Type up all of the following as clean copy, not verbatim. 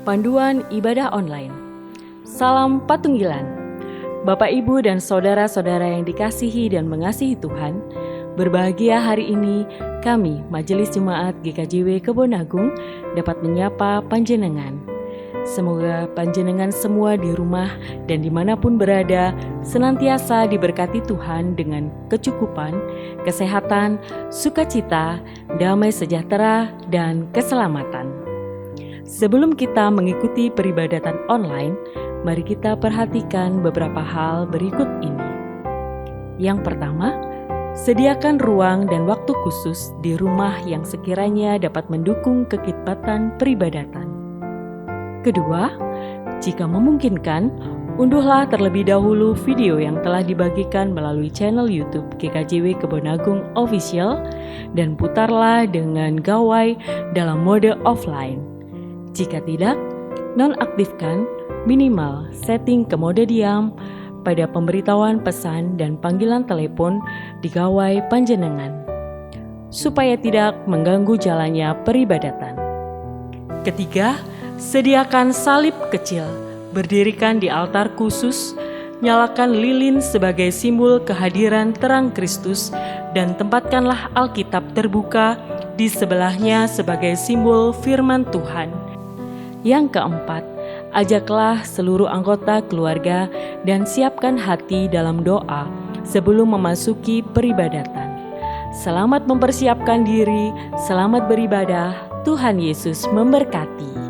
Panduan Ibadah Online. Salam Patunggilan. Bapak, Ibu, dan saudara-saudara yang dikasihi dan mengasihi Tuhan, berbahagia hari ini kami, Majelis Jemaat GKJW Kebon Agung, dapat menyapa panjenengan. Semoga panjenengan semua di rumah dan dimanapun berada senantiasa diberkati Tuhan dengan kecukupan, kesehatan, sukacita, damai sejahtera, dan keselamatan. Sebelum kita mengikuti peribadatan online, mari kita perhatikan beberapa hal berikut ini. Yang pertama, sediakan ruang dan waktu khusus di rumah yang sekiranya dapat mendukung kekibatan peribadatan. Kedua, jika memungkinkan, unduhlah terlebih dahulu video yang telah dibagikan melalui channel YouTube GKJW Kebon Agung Official dan putarlah dengan gawai dalam mode offline. Jika tidak, nonaktifkan minimal setting ke mode diam pada pemberitahuan pesan dan panggilan telepon di gawai panjenengan, supaya tidak mengganggu jalannya peribadatan. Ketiga, sediakan salib kecil, berdirikan di altar khusus, nyalakan lilin sebagai simbol kehadiran terang Kristus, dan tempatkanlah Alkitab terbuka di sebelahnya sebagai simbol firman Tuhan. Yang keempat, ajaklah seluruh anggota keluarga dan siapkan hati dalam doa sebelum memasuki peribadatan. Selamat mempersiapkan diri, selamat beribadah, Tuhan Yesus memberkati.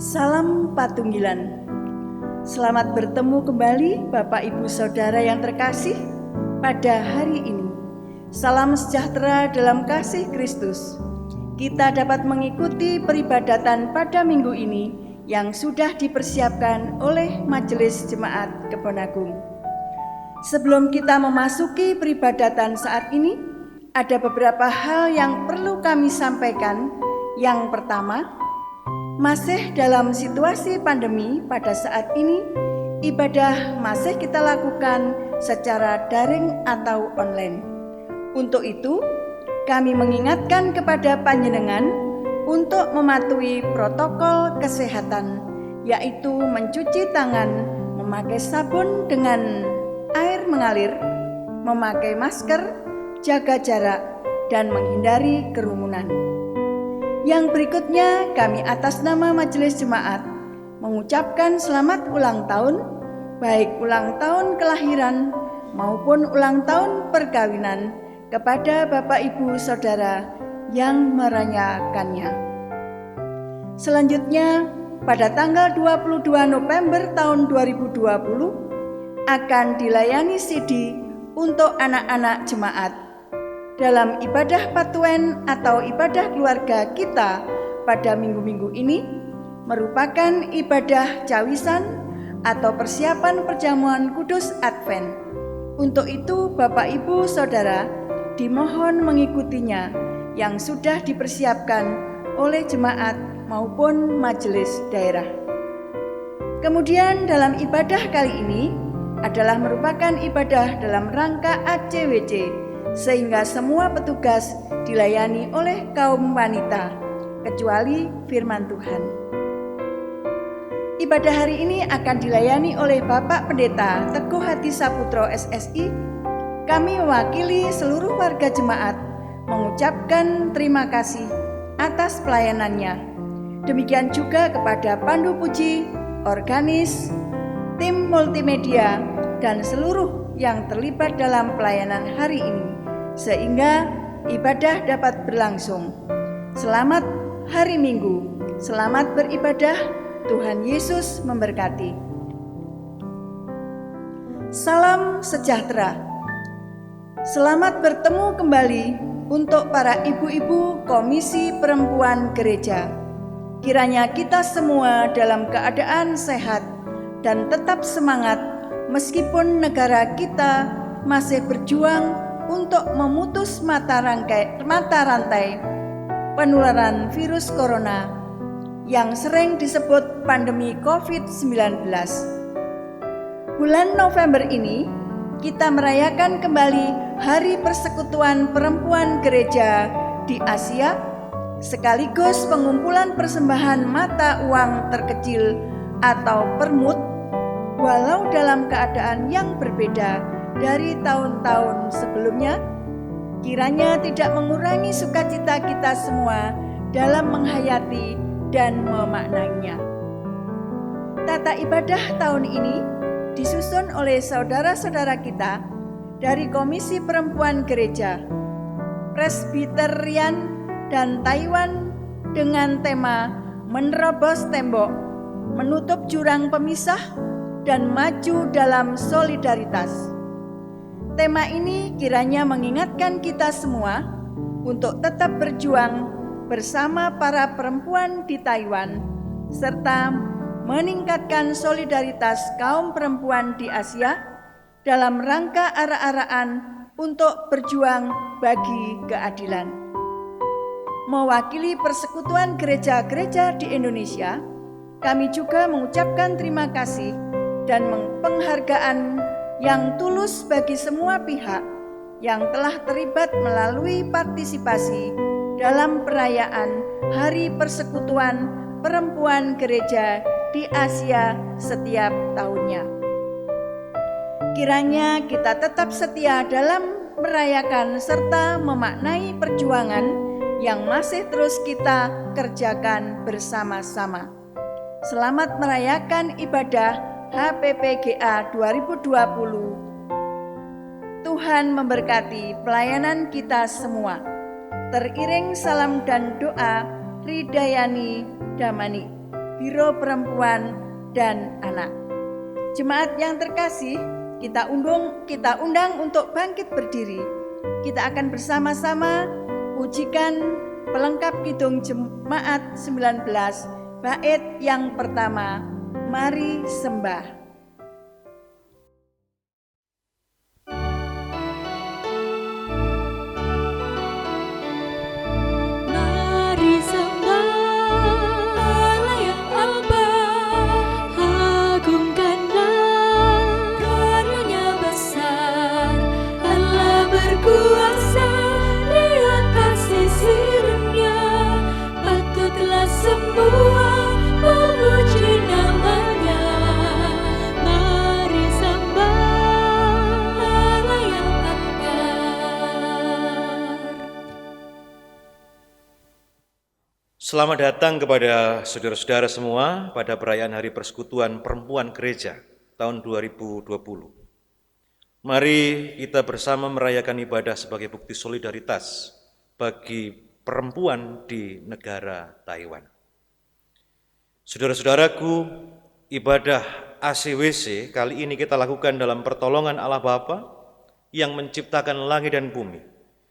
Salam Patunggilan. Selamat bertemu kembali Bapak Ibu Saudara yang terkasih pada hari ini. Salam sejahtera dalam kasih Kristus. Kita dapat mengikuti peribadatan pada minggu ini yang sudah dipersiapkan oleh Majelis Jemaat Kebon Agung. Sebelum kita memasuki peribadatan saat ini, ada beberapa hal yang perlu kami sampaikan. Yang pertama, masih dalam situasi pandemi pada saat ini, ibadah masih kita lakukan secara daring atau online. Untuk itu, kami mengingatkan kepada panjenengan untuk mematuhi protokol kesehatan, yaitu mencuci tangan, memakai sabun dengan air mengalir, memakai masker, jaga jarak, dan menghindari kerumunan. Yang berikutnya, kami atas nama Majelis Jemaat mengucapkan selamat ulang tahun, baik ulang tahun kelahiran maupun ulang tahun perkawinan kepada Bapak Ibu Saudara yang merayakannya. Selanjutnya, pada tanggal 22 November tahun 2020 akan dilayani CD untuk anak-anak jemaat. Dalam ibadah patuen atau ibadah keluarga kita pada minggu-minggu ini merupakan ibadah cawisan atau persiapan perjamuan kudus Advent. Untuk itu Bapak Ibu Saudara dimohon mengikutinya yang sudah dipersiapkan oleh jemaat maupun majelis daerah. Kemudian dalam ibadah kali ini adalah merupakan ibadah dalam rangka ACWC, sehingga semua petugas dilayani oleh kaum wanita, kecuali firman Tuhan. Ibadah hari ini akan dilayani oleh Bapak Pendeta Teguh Hadi Saputro SSI. Kami mewakili seluruh warga jemaat mengucapkan terima kasih atas pelayanannya. Demikian juga kepada pandu puji, organis, tim multimedia, dan seluruh yang terlibat dalam pelayanan hari ini, sehingga ibadah dapat berlangsung. Selamat hari Minggu, selamat beribadah, Tuhan Yesus memberkati. Salam sejahtera. Selamat bertemu kembali untuk para ibu-ibu Komisi Perempuan Gereja. Kiranya kita semua dalam keadaan sehat dan tetap semangat meskipun negara kita masih berjuang untuk memutus mata rantai penularan virus corona yang sering disebut pandemi COVID-19. Bulan November ini kita merayakan kembali Hari Persekutuan Perempuan Gereja di Asia, sekaligus pengumpulan persembahan mata uang terkecil atau permut, walau dalam keadaan yang berbeda dari tahun-tahun sebelumnya. Kiranya tidak mengurangi sukacita kita semua dalam menghayati dan memaknainya. Tata ibadah tahun ini disusun oleh saudara-saudara kita dari Komisi Perempuan Gereja, Presbyterian dan Taiwan dengan tema menerobos tembok, menutup jurang pemisah, dan maju dalam solidaritas. Tema ini kiranya mengingatkan kita semua untuk tetap berjuang bersama para perempuan di Taiwan, serta meningkatkan solidaritas kaum perempuan di Asia dalam rangka ara-araan untuk berjuang bagi keadilan. Mewakili persekutuan gereja-gereja di Indonesia, kami juga mengucapkan terima kasih dan penghargaan yang tulus bagi semua pihak yang telah terlibat melalui partisipasi dalam perayaan Hari Persekutuan Perempuan Gereja di Asia setiap tahunnya. Kiranya kita tetap setia dalam merayakan serta memaknai perjuangan yang masih terus kita kerjakan bersama-sama. Selamat merayakan ibadah HPPGA 2020. Tuhan memberkati pelayanan kita semua. Teriring salam dan doa Ridayani Damani, Biro Perempuan dan Anak. Jemaat yang terkasih, kita undang untuk bangkit berdiri. Kita akan bersama-sama pujikan pelengkap kidung Jemaat 19, bait yang pertama, Mari Sembah. Selamat datang kepada saudara-saudara semua pada perayaan Hari Persekutuan Perempuan Gereja tahun 2020. Mari kita bersama merayakan ibadah sebagai bukti solidaritas bagi perempuan di negara Taiwan. Saudara-saudaraku, ibadah ACWC kali ini kita lakukan dalam pertolongan Allah Bapa yang menciptakan langit dan bumi,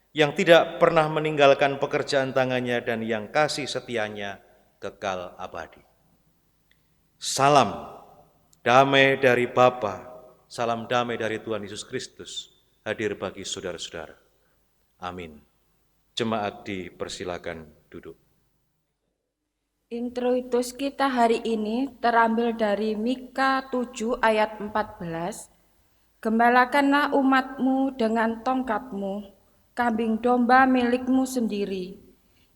yang tidak pernah meninggalkan pekerjaan tangannya dan yang kasih setianya kekal abadi. Salam damai dari Bapa, salam damai dari Tuhan Yesus Kristus hadir bagi saudara-saudara. Amin. Jemaat dipersilakan duduk. Introitus kita hari ini terambil dari Mika 7 ayat 14. Gembalakanlah umatmu dengan tongkatmu, kambing domba milikmu sendiri,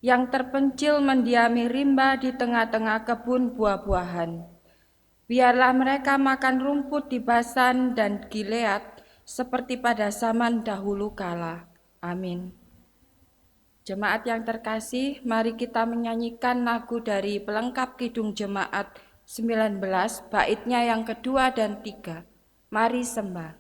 yang terpencil mendiami rimba di tengah-tengah kebun buah-buahan. Biarlah mereka makan rumput di Basan dan Gilead seperti pada zaman dahulu kala. Amin. Jemaat yang terkasih, mari kita menyanyikan lagu dari pelengkap kidung Jemaat 19, baitnya yang kedua dan 3. Mari sembah.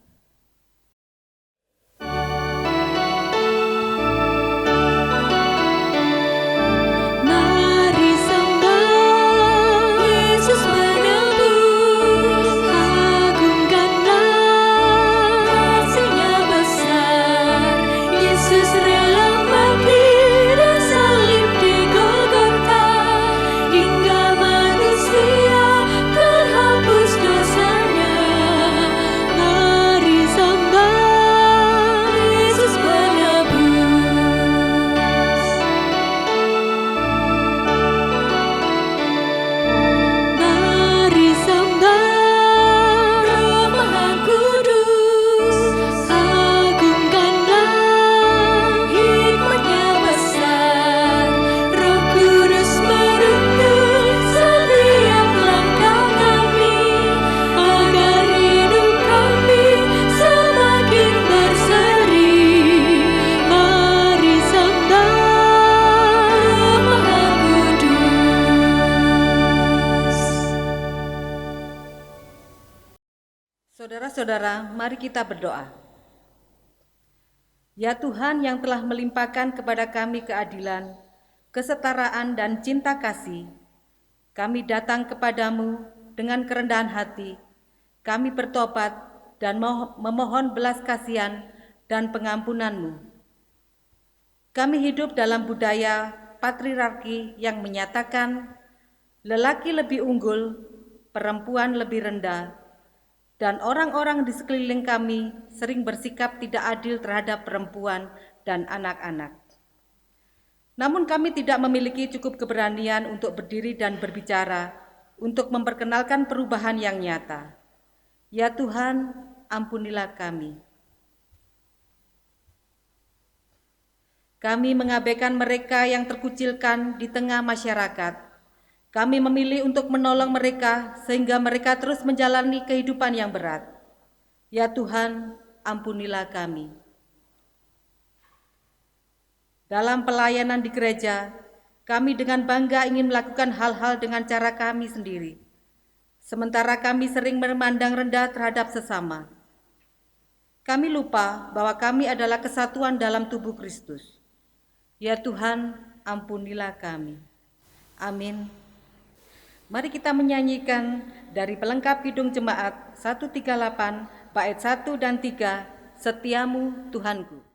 Hingga saudara-saudara, mari kita berdoa. Ya Tuhan yang telah melimpahkan kepada kami keadilan, kesetaraan dan cinta kasih, kami datang kepadamu dengan kerendahan hati. Kami bertobat dan memohon belas kasihan dan pengampunan-Mu. Kami hidup dalam budaya patriarki yang menyatakan lelaki lebih unggul, perempuan lebih rendah, dan orang-orang di sekeliling kami sering bersikap tidak adil terhadap perempuan dan anak-anak. Namun kami tidak memiliki cukup keberanian untuk berdiri dan berbicara, untuk memperkenalkan perubahan yang nyata. Ya Tuhan, ampunilah kami. Kami mengabaikan mereka yang terkucilkan di tengah masyarakat. Kami memilih untuk menolong mereka sehingga mereka terus menjalani kehidupan yang berat. Ya Tuhan, ampunilah kami. Dalam pelayanan di gereja, kami dengan bangga ingin melakukan hal-hal dengan cara kami sendiri. Sementara kami sering memandang rendah terhadap sesama. Kami lupa bahwa kami adalah kesatuan dalam tubuh Kristus. Ya Tuhan, ampunilah kami. Amin. Mari kita menyanyikan dari pelengkap Kidung Jemaat 138 bait 1 dan 3, Setiamu Tuhanku.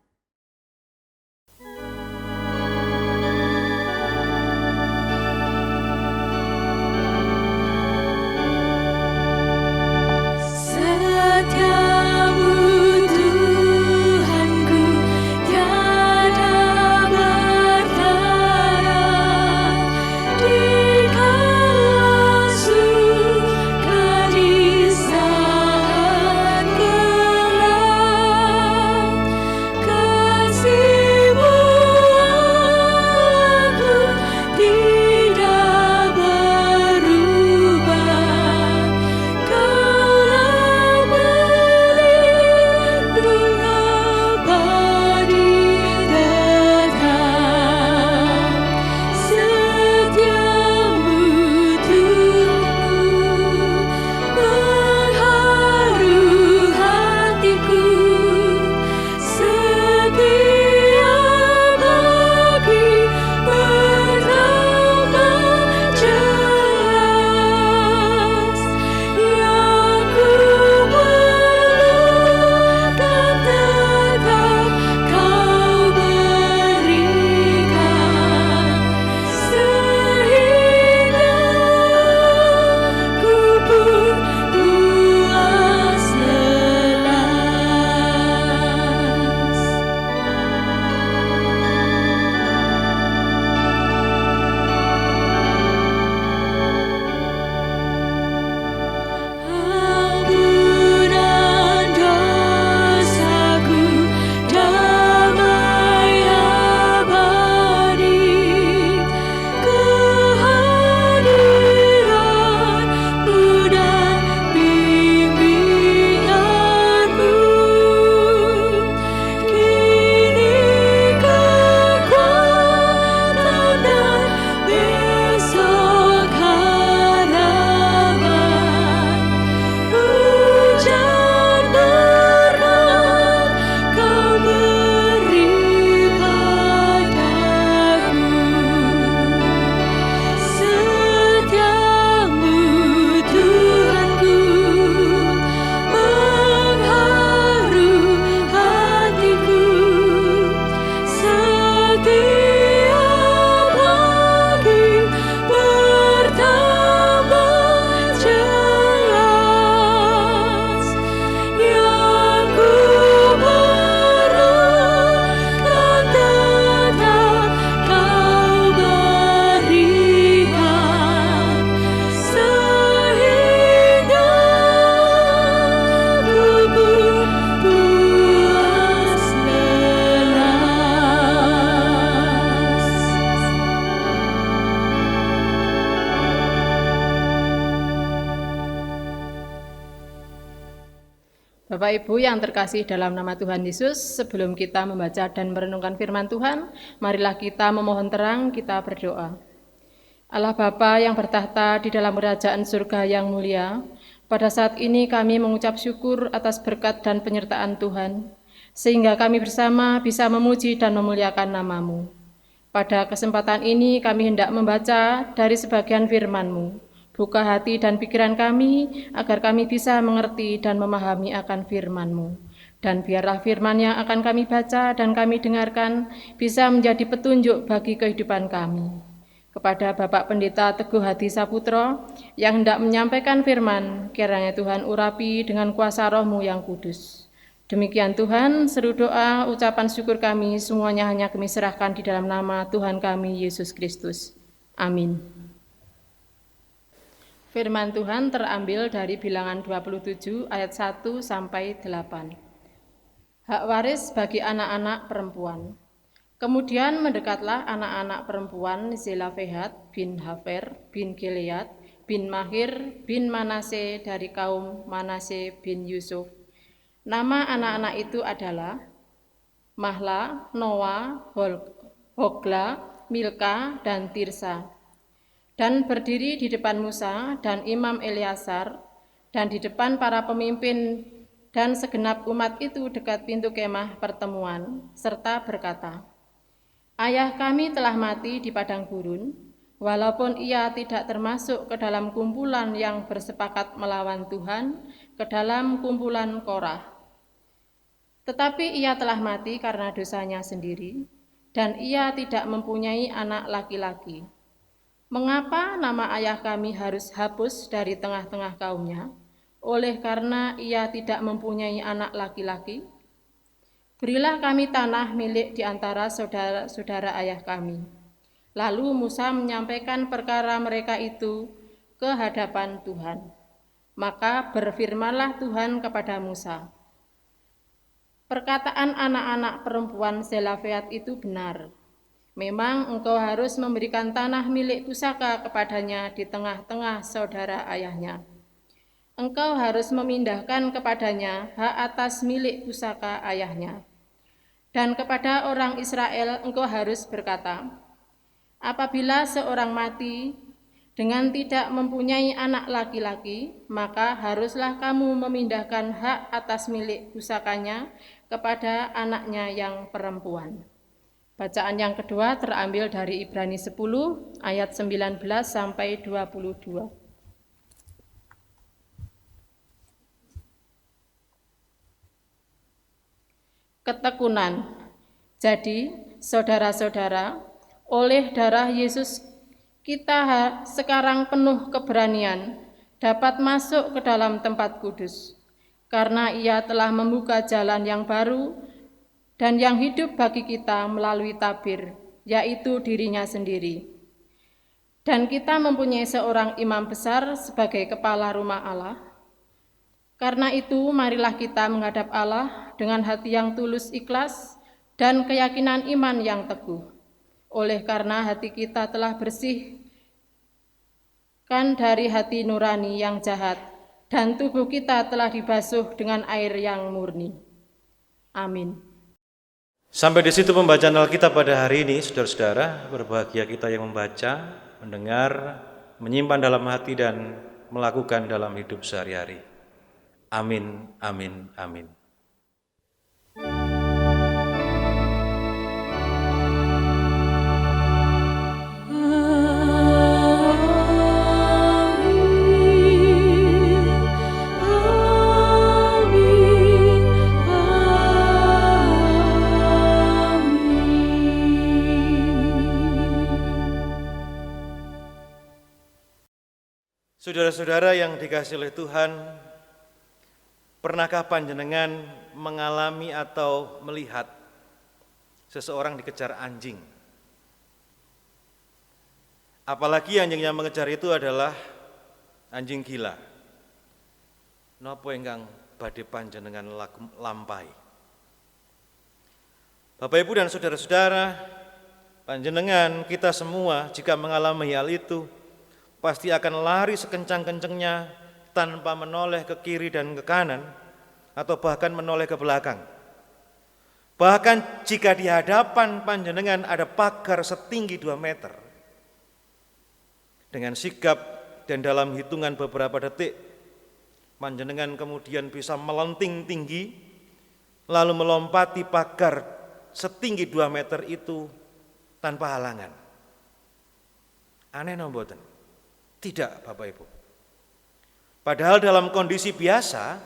Bapak Ibu yang terkasih dalam nama Tuhan Yesus, sebelum kita membaca dan merenungkan firman Tuhan, marilah kita memohon terang, kita berdoa. Allah Bapa yang bertahta di dalam kerajaan surga yang mulia, Pada saat ini kami mengucap syukur atas berkat dan penyertaan Tuhan, sehingga kami bersama bisa memuji dan memuliakan nama-Mu. Pada kesempatan ini kami hendak membaca dari sebagian firman-Mu. Buka hati dan pikiran kami, agar kami bisa mengerti dan memahami akan firman-Mu. Dan biarlah firman yang akan kami baca dan kami dengarkan bisa menjadi petunjuk bagi kehidupan kami. Kepada Bapak Pendeta Teguh Hadi Saputro yang hendak menyampaikan firman, kiranya Tuhan urapi dengan kuasa Roh-Mu yang kudus. Demikian Tuhan, seru doa, ucapan syukur kami, semuanya hanya kami serahkan di dalam nama Tuhan kami, Yesus Kristus. Amin. Firman Tuhan terambil dari Bilangan 27 ayat 1 sampai 8. Hak waris bagi anak-anak perempuan. Kemudian mendekatlah anak-anak perempuan Zelafehat bin Hafer bin Gilead bin Mahir bin Manase dari kaum Manase bin Yusuf. Nama anak-anak itu adalah Mahla, Noah, Hogla, Milka, dan Tirsa. Dan berdiri di depan Musa dan Imam Eleazar dan di depan para pemimpin dan segenap umat itu dekat pintu kemah pertemuan, serta berkata, Ayah kami telah mati di padang gurun, walaupun ia tidak termasuk ke dalam kumpulan yang bersepakat melawan Tuhan, ke dalam kumpulan Korah. Tetapi ia telah mati karena dosanya sendiri, dan ia tidak mempunyai anak laki-laki. Mengapa nama ayah kami harus hapus dari tengah-tengah kaumnya, oleh karena ia tidak mempunyai anak laki-laki? Berilah kami tanah milik di antara saudara-saudara ayah kami. Lalu Musa menyampaikan perkara mereka itu ke hadapan Tuhan. Maka berfirmanlah Tuhan kepada Musa, perkataan anak-anak perempuan Zelafehat itu benar. Memang engkau harus memberikan tanah milik pusaka kepadanya di tengah-tengah saudara ayahnya. Engkau harus memindahkan kepadanya hak atas milik pusaka ayahnya. Dan kepada orang Israel engkau harus berkata, apabila seorang mati dengan tidak mempunyai anak laki-laki, maka haruslah kamu memindahkan hak atas milik pusakanya kepada anaknya yang perempuan. Bacaan yang kedua terambil dari Ibrani 10 ayat 19 sampai 22. Ketekunan. Jadi, saudara-saudara, oleh darah Yesus kita sekarang penuh keberanian dapat masuk ke dalam tempat kudus, karena ia telah membuka jalan yang baru dan yang hidup bagi kita melalui tabir, yaitu dirinya sendiri. Dan kita mempunyai seorang imam besar sebagai kepala rumah Allah. Karena itu, marilah kita menghadap Allah dengan hati yang tulus ikhlas dan keyakinan iman yang teguh. Oleh karena hati kita telah bersih kan dari hati nurani yang jahat, dan tubuh kita telah dibasuh dengan air yang murni. Amin. Sampai di situ pembacaan Alkitab pada hari ini, saudara-saudara. Berbahagia kita yang membaca, mendengar, menyimpan dalam hati dan melakukan dalam hidup sehari-hari. Amin, amin, amin. Saudara-saudara yang dikasihi oleh Tuhan, pernahkah panjenengan mengalami atau melihat seseorang dikejar anjing? Apalagi anjing yang mengejar itu adalah anjing gila. Napa ingkang badhe panjenengan lampahi? Bapak Ibu dan saudara-saudara, panjenengan kita semua jika mengalami hal itu pasti akan lari sekencang-kencangnya tanpa menoleh ke kiri dan ke kanan atau bahkan menoleh ke belakang. Bahkan jika di hadapan panjenengan ada pagar setinggi 2 meter, dengan sigap dan dalam hitungan beberapa detik, Panjenengan kemudian bisa melenting tinggi, lalu melompati pagar setinggi 2 meter itu tanpa halangan. Aneh no mboten? Tidak, Bapak Ibu. Padahal dalam kondisi biasa,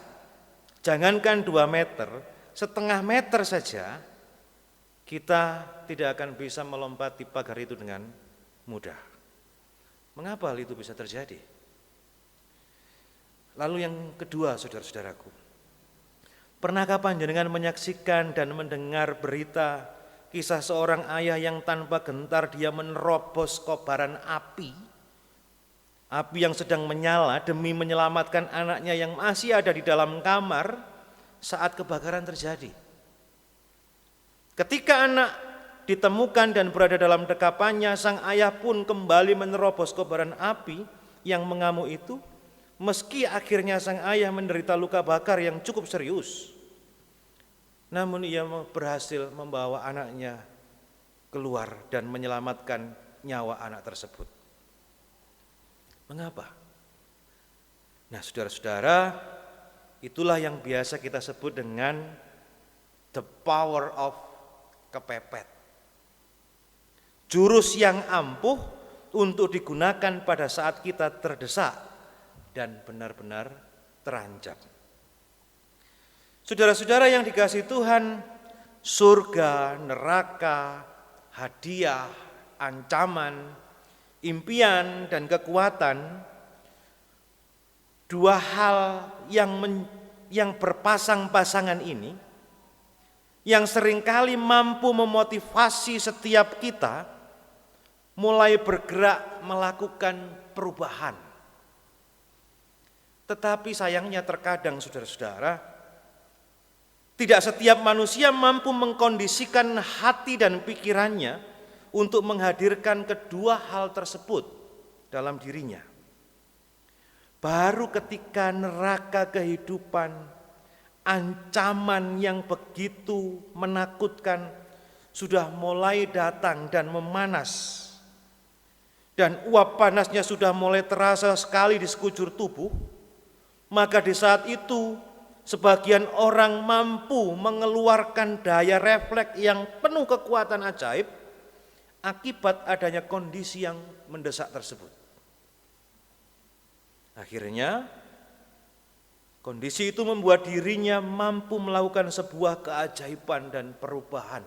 jangankan 2 meter, setengah meter saja, kita tidak akan bisa melompati pagar itu dengan mudah. Mengapa hal itu bisa terjadi? Lalu yang kedua, saudara-saudaraku, pernahkah panjenengan menyaksikan dan mendengar berita kisah seorang ayah yang tanpa gentar dia menerobos kobaran api yang sedang menyala demi menyelamatkan anaknya yang masih ada di dalam kamar saat kebakaran terjadi. Ketika anak ditemukan dan berada dalam dekapannya, sang ayah pun kembali menerobos kobaran api yang mengamuk itu, meski akhirnya sang ayah menderita luka bakar yang cukup serius. Namun ia berhasil membawa anaknya keluar dan menyelamatkan nyawa anak tersebut. Mengapa? Nah, saudara-saudara, itulah yang biasa kita sebut dengan the power of kepepet. Jurus yang ampuh untuk digunakan pada saat kita terdesak dan benar-benar terancam. Saudara-saudara yang dikasihi Tuhan, surga, neraka, hadiah, ancaman, impian, dan kekuatan, dua hal yang berpasang-pasangan ini, yang seringkali mampu memotivasi setiap kita mulai bergerak melakukan perubahan. Tetapi sayangnya terkadang, saudara-saudara, tidak setiap manusia mampu mengkondisikan hati dan pikirannya untuk menghadirkan kedua hal tersebut dalam dirinya. Baru ketika neraka kehidupan, ancaman yang begitu menakutkan sudah mulai datang dan memanas, dan uap panasnya sudah mulai terasa sekali di sekujur tubuh, maka di saat itu sebagian orang mampu mengeluarkan daya refleks yang penuh kekuatan ajaib akibat adanya kondisi yang mendesak tersebut. Akhirnya, kondisi itu membuat dirinya mampu melakukan sebuah keajaiban dan perubahan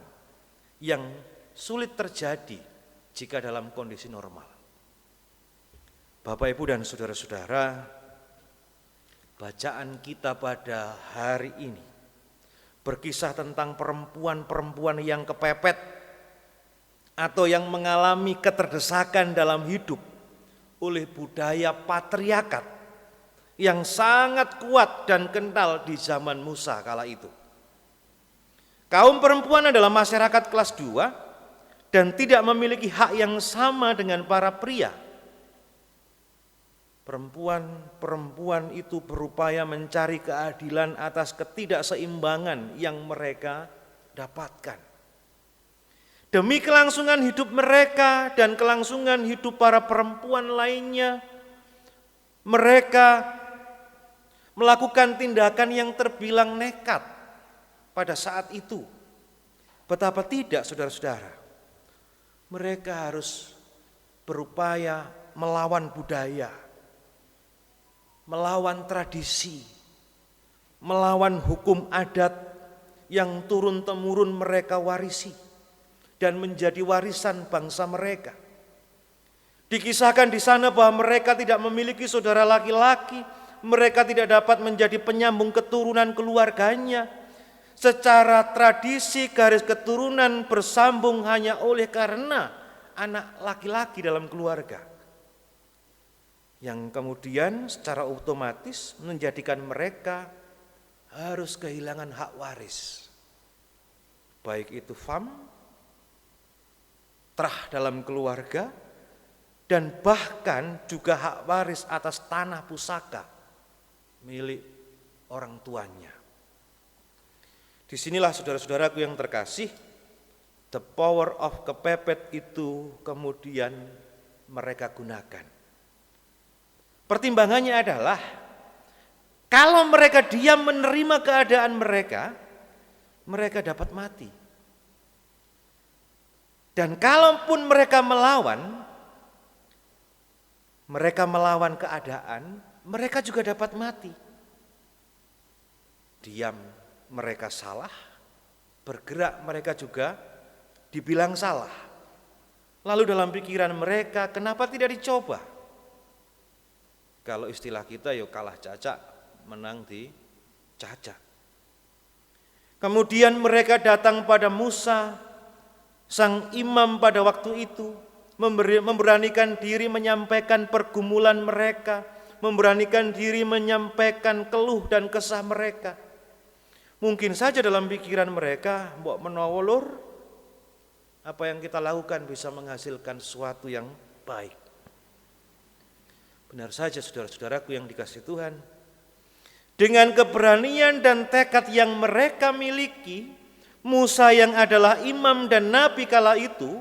yang sulit terjadi jika dalam kondisi normal. Bapak, Ibu, dan saudara-saudara, bacaan kita pada hari ini berkisah tentang perempuan-perempuan yang kepepet atau yang mengalami keterdesakan dalam hidup oleh budaya patriarkat yang sangat kuat dan kental di zaman Musa kala itu. Kaum perempuan adalah masyarakat kelas 2 dan tidak memiliki hak yang sama dengan para pria. Perempuan-perempuan itu berupaya mencari keadilan atas ketidakseimbangan yang mereka dapatkan. Demi kelangsungan hidup mereka dan kelangsungan hidup para perempuan lainnya, mereka melakukan tindakan yang terbilang nekat pada saat itu. Betapa tidak, saudara-saudara, mereka harus berupaya melawan budaya, melawan tradisi, melawan hukum adat yang turun-temurun mereka warisi dan menjadi warisan bangsa mereka. Dikisahkan di sana bahwa mereka tidak memiliki saudara laki-laki, mereka tidak dapat menjadi penyambung keturunan keluarganya. Secara tradisi garis keturunan bersambung hanya oleh karena anak laki-laki dalam keluarga, yang kemudian secara otomatis menjadikan mereka harus kehilangan hak waris, baik itu fam, trah dalam keluarga, dan bahkan juga hak waris atas tanah pusaka milik orang tuanya. Disinilah saudara-saudaraku yang terkasih, the power of kepepet itu kemudian mereka gunakan. Pertimbangannya adalah Kalau mereka diam menerima keadaan mereka, mereka dapat mati. Dan kalaupun mereka melawan keadaan, mereka juga dapat mati. Diam mereka salah, bergerak mereka juga dibilang salah. Lalu dalam pikiran mereka, kenapa tidak dicoba? Kalau istilah kita, yuk kalah cacak, menang di cacak. Kemudian mereka datang pada Musa, sang imam pada waktu itu, memberanikan diri menyampaikan pergumulan mereka, memberanikan diri menyampaikan keluh dan kesah mereka. Mungkin saja dalam pikiran mereka, mbok menawa lur, apa yang kita lakukan bisa menghasilkan sesuatu yang baik. Benar saja saudara-saudaraku yang dikasihi Tuhan, dengan keberanian dan tekad yang mereka miliki, Musa yang adalah imam dan nabi kala itu,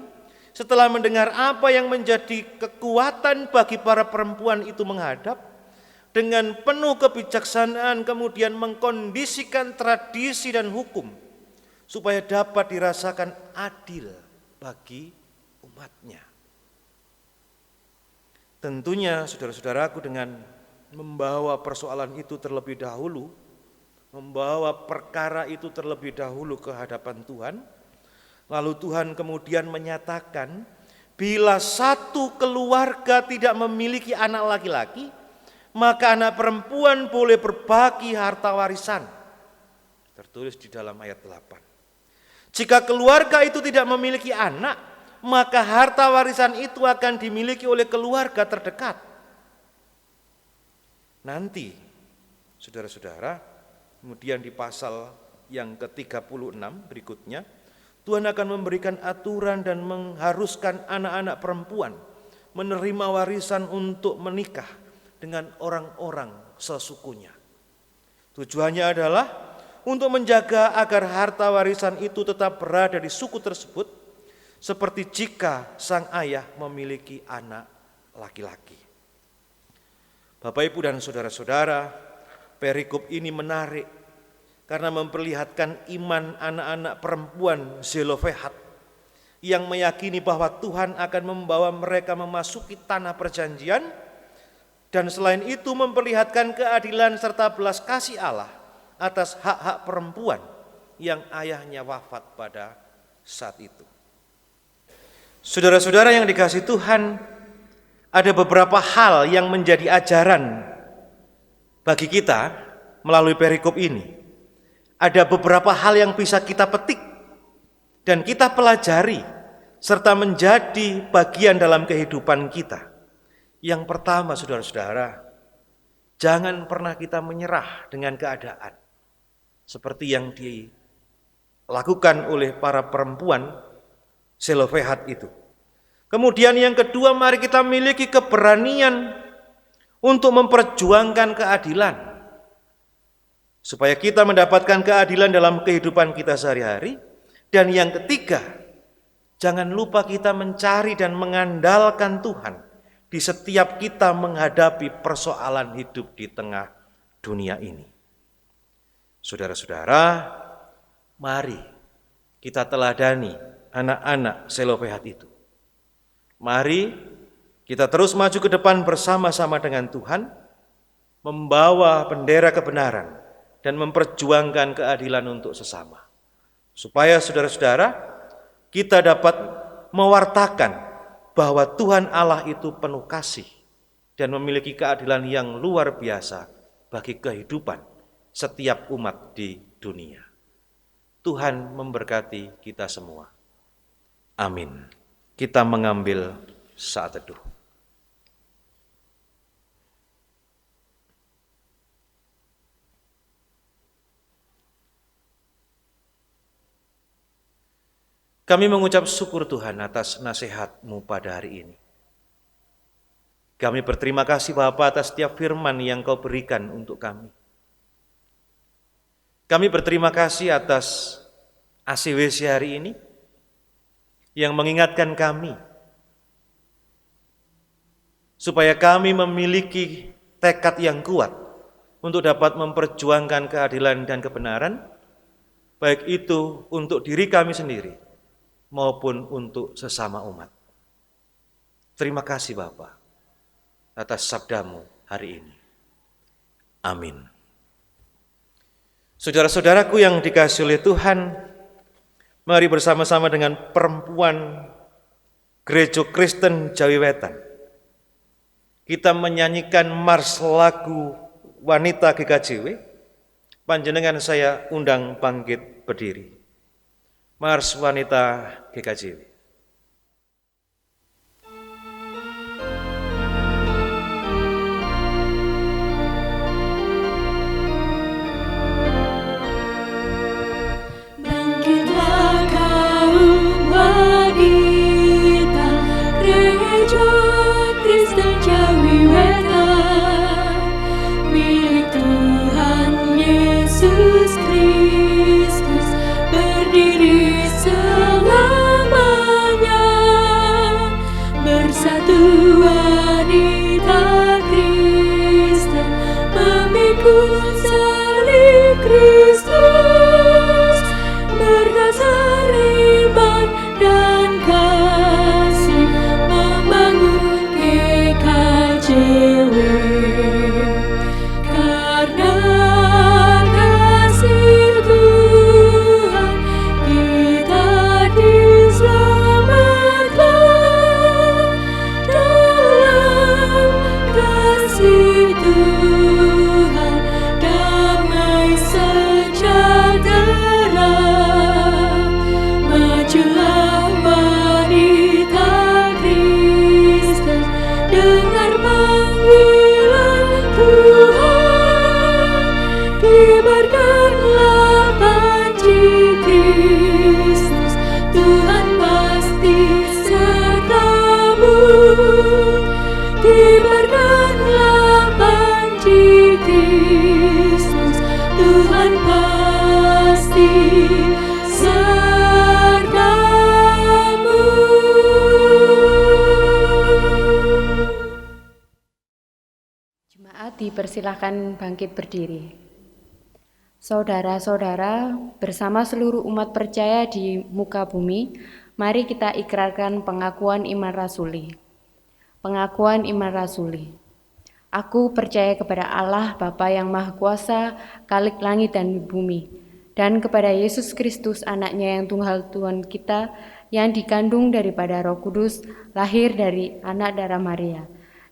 setelah mendengar apa yang menjadi kekuatan bagi para perempuan itu menghadap, dengan penuh kebijaksanaan kemudian mengkondisikan tradisi dan hukum supaya dapat dirasakan adil bagi umatnya. Tentunya saudara-saudaraku, dengan membawa persoalan itu terlebih dahulu, membawa perkara itu terlebih dahulu ke hadapan Tuhan, lalu Tuhan kemudian menyatakan, bila satu keluarga tidak memiliki anak laki-laki, maka anak perempuan boleh berbagi harta warisan. Tertulis di dalam ayat 8. Jika keluarga itu tidak memiliki anak, maka harta warisan itu akan dimiliki oleh keluarga terdekat. Nanti, saudara-saudara, kemudian di pasal yang ke-36 berikutnya, Tuhan akan memberikan aturan dan mengharuskan anak-anak perempuan menerima warisan untuk menikah dengan orang-orang sesukunya. Tujuannya adalah untuk menjaga agar harta warisan itu tetap berada di suku tersebut, seperti jika sang ayah memiliki anak laki-laki. Bapak, Ibu, dan saudara-saudara, perikop ini menarik karena memperlihatkan iman anak-anak perempuan Zelofehad yang meyakini bahwa Tuhan akan membawa mereka memasuki tanah perjanjian, dan selain itu memperlihatkan keadilan serta belas kasih Allah atas hak-hak perempuan yang ayahnya wafat pada saat itu. Saudara-saudara yang dikasihi Tuhan, ada beberapa hal yang menjadi ajaran bagi kita melalui perikop ini. Ada beberapa hal yang bisa kita petik dan kita pelajari serta menjadi bagian dalam kehidupan kita. Yang pertama, saudara-saudara, jangan pernah kita menyerah dengan keadaan seperti yang dilakukan oleh para perempuan Zelofehad itu. Kemudian yang kedua, mari kita miliki keberanian untuk memperjuangkan keadilan, supaya kita mendapatkan keadilan dalam kehidupan kita sehari-hari. Dan yang ketiga, jangan lupa kita mencari dan mengandalkan Tuhan di setiap kita menghadapi persoalan hidup di tengah dunia ini. Saudara-saudara, mari kita teladani anak-anak Zelofehad itu. Mari kita terus maju ke depan bersama-sama dengan Tuhan, membawa bendera kebenaran dan memperjuangkan keadilan untuk sesama. Supaya saudara-saudara, kita dapat mewartakan bahwa Tuhan Allah itu penuh kasih dan memiliki keadilan yang luar biasa bagi kehidupan setiap umat di dunia. Tuhan memberkati kita semua. Amin. Kita mengambil saat teduh. Kami mengucap syukur Tuhan atas nasihat-Mu pada hari ini. Kami berterima kasih Bapa atas setiap firman yang Kau berikan untuk kami. Kami berterima kasih atas ACWC hari ini yang mengingatkan kami supaya kami memiliki tekad yang kuat untuk dapat memperjuangkan keadilan dan kebenaran, baik itu untuk diri kami sendiri maupun untuk sesama umat. Terima kasih Bapa atas sabdamu hari ini. Amin. Saudara-saudaraku yang dikasihi oleh Tuhan, mari bersama-sama dengan perempuan Gereja Kristen Jawi Wetan kita menyanyikan mars lagu wanita GKJW. Panjenengan saya undang bangkit berdiri. Mars wanita GKJW. Bangkitlah kaum wanita Gereja Kristen Jawi Wetan, milik Tuhan Yesus Kristus, berdiri selamanya. Bersatu wanita Kristen, memikul salib Kristus, berdasar iman dan kasih, membangun GKJW. Karena kasih Tuhan, kita diselamatkan. Dalam kasih Tuhan, damai sejahtera. Majulah wanita Kristen, dengar panggilan Tuhan. Kibarkanlah panji Kristus, Tuhan pasti sertamu. Kibarkanlah panji Kristus, Tuhan pasti sertamu. Jemaat dipersilahkan bangkit berdiri. Saudara-saudara, bersama seluruh umat percaya di muka bumi, mari kita ikrarkan pengakuan iman rasuli. Pengakuan iman rasuli. Aku percaya kepada Allah Bapa yang Maha Kuasa, Khalik langit dan bumi, dan kepada Yesus Kristus, anaknya yang tunggal Tuhan kita, yang dikandung daripada Roh Kudus, lahir dari anak darah Maria,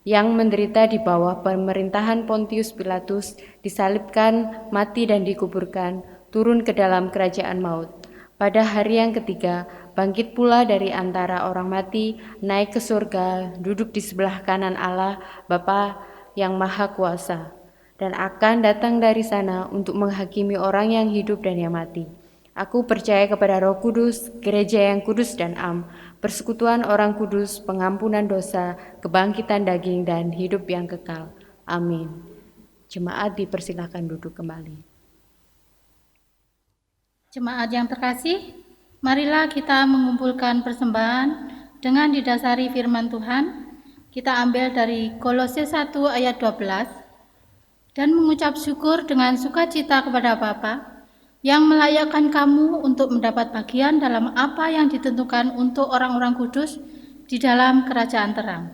yang menderita di bawah pemerintahan Pontius Pilatus, disalibkan, mati dan dikuburkan, turun ke dalam kerajaan maut. Pada hari yang ketiga, bangkit pula dari antara orang mati, naik ke surga, duduk di sebelah kanan Allah, Bapa yang Maha Kuasa, dan akan datang dari sana untuk menghakimi orang yang hidup dan yang mati. Aku percaya kepada Roh Kudus, gereja yang kudus dan am, persekutuan orang kudus, pengampunan dosa, kebangkitan daging, dan hidup yang kekal. Amin. Jemaat dipersilakan duduk kembali. Jemaat yang terkasih, marilah kita mengumpulkan persembahan dengan didasari firman Tuhan. Kita ambil dari Kolose 1 ayat 12, dan mengucap syukur dengan sukacita kepada Bapa yang melayakkan kamu untuk mendapat bagian dalam apa yang ditentukan untuk orang-orang kudus di dalam kerajaan terang.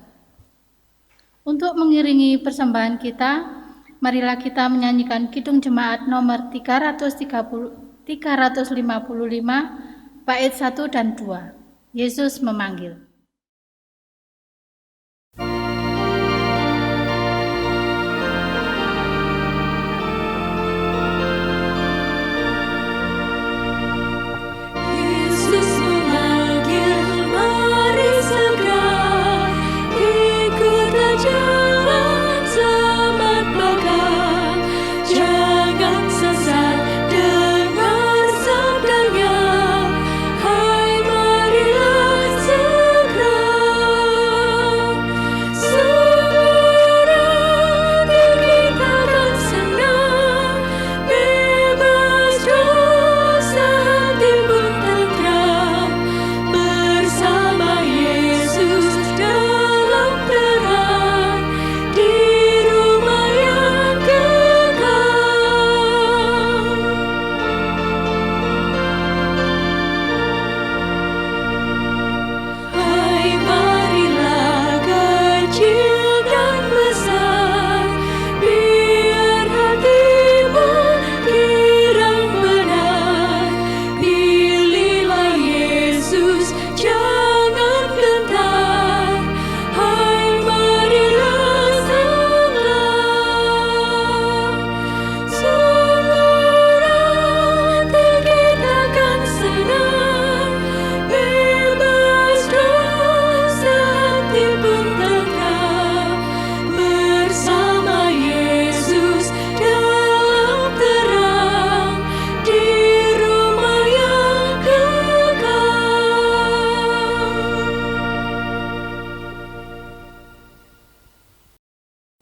Untuk mengiringi persembahan kita, marilah kita menyanyikan Kidung Jemaat nomor 355, bait 1 dan 2. Yesus memanggil. Yesus memanggil, mari segera ikutlah jalan selamat bakal. Jangan sesat, dengar sabdanya. Hai marilah segera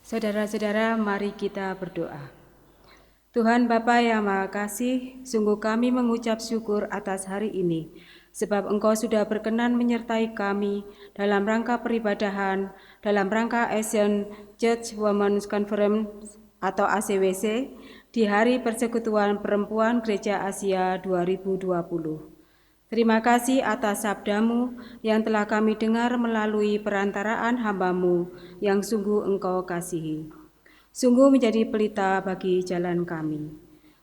Saudara-saudara, mari kita berdoa. Tuhan Bapa yang Maha Kasih, sungguh kami mengucap syukur atas hari ini, sebab Engkau sudah berkenan menyertai kami dalam rangka peribadahan, dalam rangka Asian Church Women's Conference atau ACWC, di Hari Persekutuan Perempuan Gereja Asia 2020. Terima kasih atas sabdamu yang telah kami dengar melalui perantaraan hamba-Mu yang sungguh Engkau kasihi. Sungguh menjadi pelita bagi jalan kami.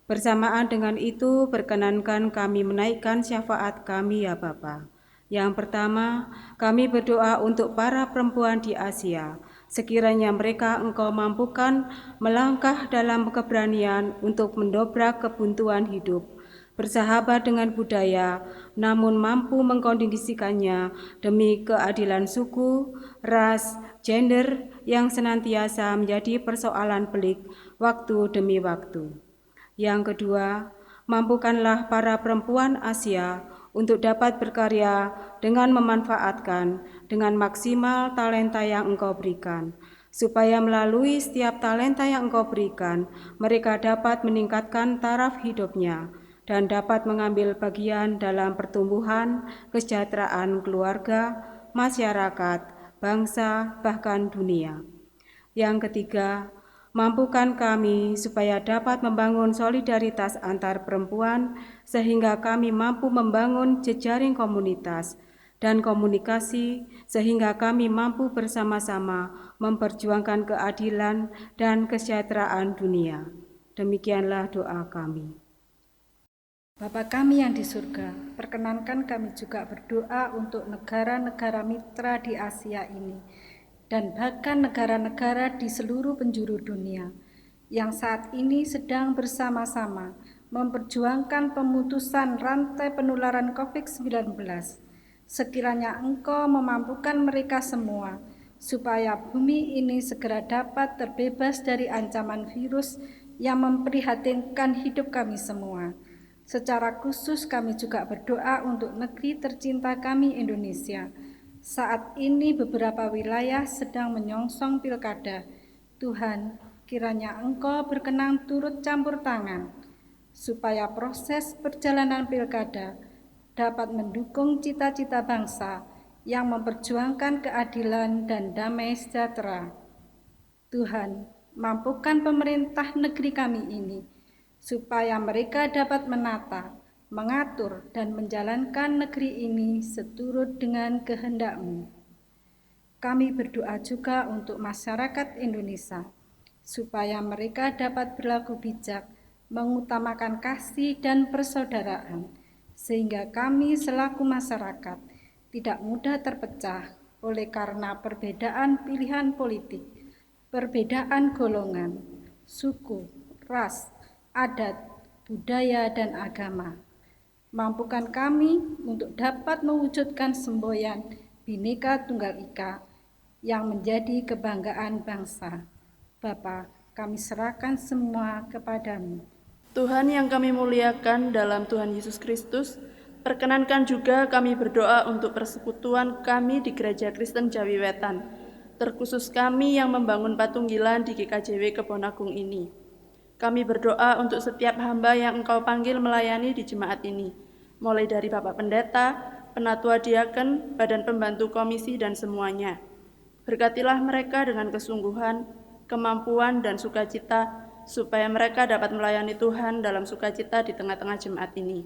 Bersamaan dengan itu, perkenankan kami menaikkan syafaat kami ya Bapa. Yang pertama, kami berdoa untuk para perempuan di Asia. Sekiranya mereka Engkau mampukan melangkah dalam keberanian untuk mendobrak kebuntuan hidup, bersahabat dengan budaya, namun mampu mengkondisikannya demi keadilan suku, ras, gender yang senantiasa menjadi persoalan pelik waktu demi waktu. Yang kedua, mampukanlah para perempuan Asia untuk dapat berkarya dengan memanfaatkan dengan maksimal talenta yang Engkau berikan, supaya melalui setiap talenta yang Engkau berikan, mereka dapat meningkatkan taraf hidupnya dan dapat mengambil bagian dalam pertumbuhan kesejahteraan keluarga, masyarakat, bangsa, bahkan dunia. Yang ketiga, mampukan kami supaya dapat membangun solidaritas antar perempuan sehingga kami mampu membangun jejaring komunitas dan komunikasi sehingga kami mampu bersama-sama memperjuangkan keadilan dan kesejahteraan dunia. Demikianlah doa kami. Bapa kami yang di surga, perkenankan kami juga berdoa untuk negara-negara mitra di Asia ini, dan bahkan negara-negara di seluruh penjuru dunia, yang saat ini sedang bersama-sama memperjuangkan pemutusan rantai penularan COVID-19. Sekiranya Engkau memampukan mereka semua, supaya bumi ini segera dapat terbebas dari ancaman virus yang memprihatinkan hidup kami semua. Secara khusus kami juga berdoa untuk negeri tercinta kami Indonesia. Saat ini beberapa wilayah sedang menyongsong pilkada. Tuhan, kiranya Engkau berkenan turut campur tangan, supaya proses perjalanan pilkada dapat mendukung cita-cita bangsa yang memperjuangkan keadilan dan damai sejahtera. Tuhan, mampukan pemerintah negeri kami ini, supaya mereka dapat menata, mengatur, dan menjalankan negeri ini seturut dengan kehendak-Mu. Kami berdoa juga untuk masyarakat Indonesia, supaya mereka dapat berlaku bijak, mengutamakan kasih dan persaudaraan, sehingga kami selaku masyarakat tidak mudah terpecah oleh karena perbedaan pilihan politik, perbedaan golongan, suku, ras, adat, budaya, dan agama. Mampukan kami untuk dapat mewujudkan semboyan Bhinneka Tunggal Ika yang menjadi kebanggaan bangsa. Bapa, kami serahkan semua kepadamu. Tuhan yang kami muliakan dalam Tuhan Yesus Kristus, perkenankan juga kami berdoa untuk persekutuan kami di Gereja Kristen Jawi Wetan, terkhusus kami yang membangun Patunggilan di GKJW Kebonagung ini. Kami berdoa untuk setiap hamba yang Engkau panggil melayani di jemaat ini, mulai dari Bapak Pendeta, Penatua Diaken, Badan Pembantu Komisi, dan semuanya. Berkatilah mereka dengan kesungguhan, kemampuan, dan sukacita, supaya mereka dapat melayani Tuhan dalam sukacita di tengah-tengah jemaat ini.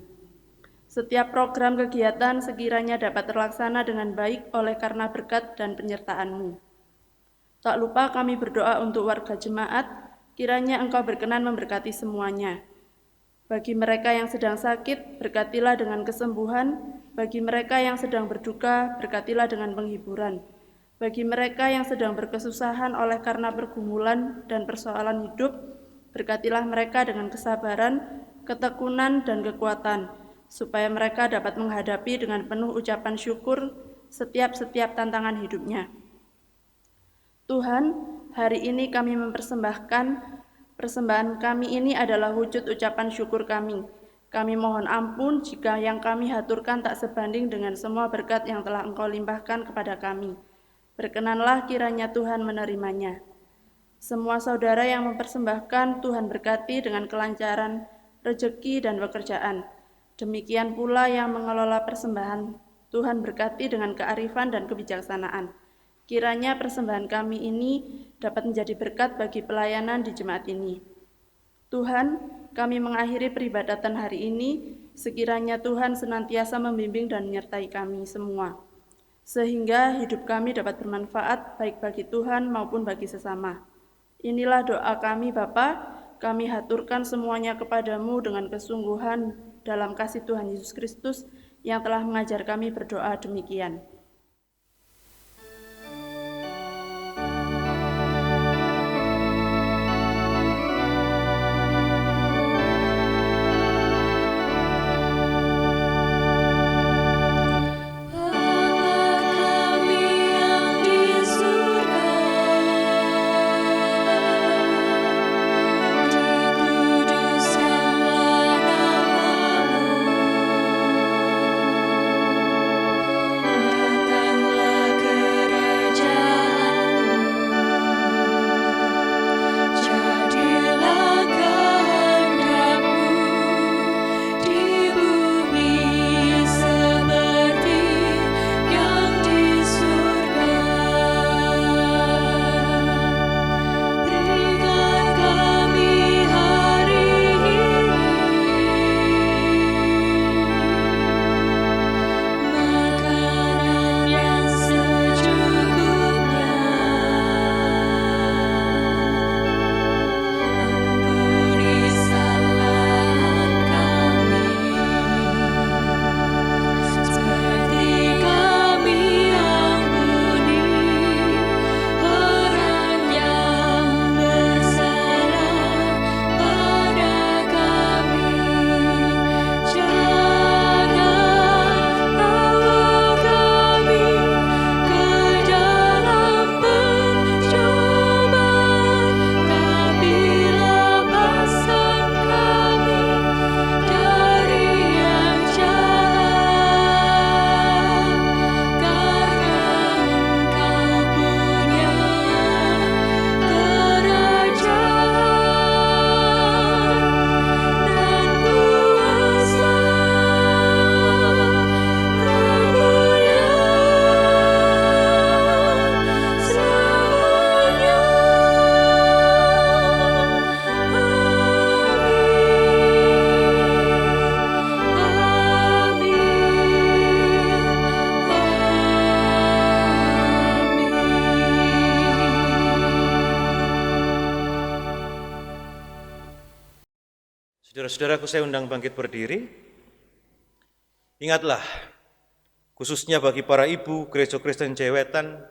Setiap program kegiatan sekiranya dapat terlaksana dengan baik oleh karena berkat dan penyertaan-Mu. Tak lupa kami berdoa untuk warga jemaat, kiranya Engkau berkenan memberkati semuanya. Bagi mereka yang sedang sakit, berkatilah dengan kesembuhan. Bagi mereka yang sedang berduka, berkatilah dengan penghiburan. Bagi mereka yang sedang berkesusahan oleh karena pergumulan dan persoalan hidup, berkatilah mereka dengan kesabaran, ketekunan, dan kekuatan, supaya mereka dapat menghadapi dengan penuh ucapan syukur setiap tantangan hidupnya. Tuhan, hari ini kami mempersembahkan persembahan kami ini adalah wujud ucapan syukur kami. Kami mohon ampun jika yang kami haturkan tak sebanding dengan semua berkat yang telah Engkau limpahkan kepada kami. Berkenanlah kiranya Tuhan menerimanya. Semua saudara yang mempersembahkan, Tuhan berkati dengan kelancaran, rezeki, dan pekerjaan. Demikian pula yang mengelola persembahan, Tuhan berkati dengan kearifan dan kebijaksanaan. Kiranya persembahan kami ini dapat menjadi berkat bagi pelayanan di jemaat ini. Tuhan, kami mengakhiri peribadatan hari ini, sekiranya Tuhan senantiasa membimbing dan menyertai kami semua, sehingga hidup kami dapat bermanfaat baik bagi Tuhan maupun bagi sesama. Inilah doa kami Bapa, kami haturkan semuanya kepadamu dengan kesungguhan dalam kasih Tuhan Yesus Kristus yang telah mengajar kami berdoa demikian. Saudara-saudaraku, saya undang bangkit berdiri. Ingatlah, khususnya bagi para ibu Gereja Kristen Jawiwetan,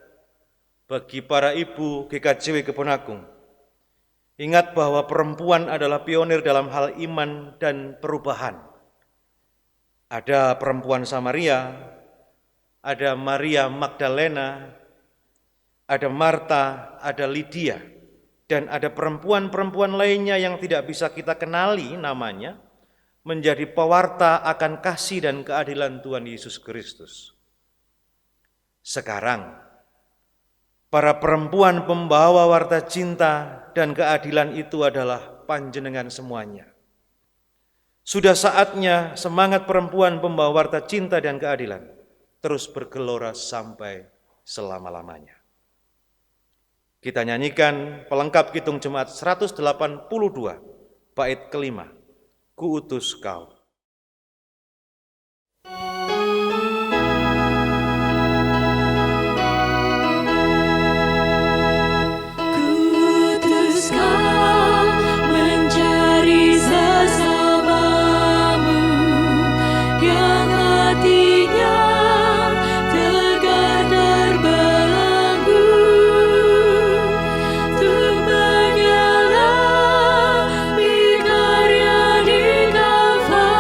bagi para ibu GKJW Kebon ingat bahwa perempuan adalah pionir dalam hal iman dan perubahan. Ada perempuan Samaria, ada Maria Magdalena, ada Marta, ada Lydia, dan ada perempuan-perempuan lainnya yang tidak bisa kita kenali namanya, menjadi pewarta akan kasih dan keadilan Tuhan Yesus Kristus. Sekarang, para perempuan pembawa warta cinta dan keadilan itu adalah panjenengan semuanya. Sudah saatnya semangat perempuan pembawa warta cinta dan keadilan terus bergelora sampai selama-lamanya. Kita nyanyikan pelengkap Kidung Jemaat 182, bait kelima, Ku utus kau. Karya di Kalvari.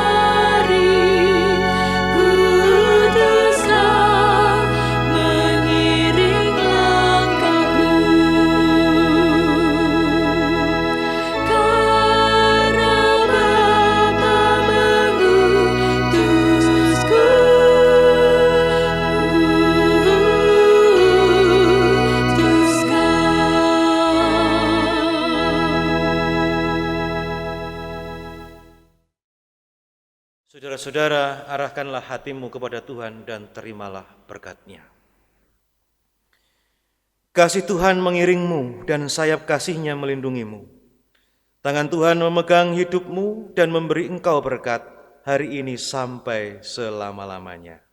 Saudara-saudara, arahkanlah hatimu kepada Tuhan dan terimalah berkat-Nya. Kasih Tuhan mengiringmu dan sayap kasih-Nya melindungimu. Tangan Tuhan memegang hidupmu dan memberi engkau berkat hari ini sampai selama-lamanya.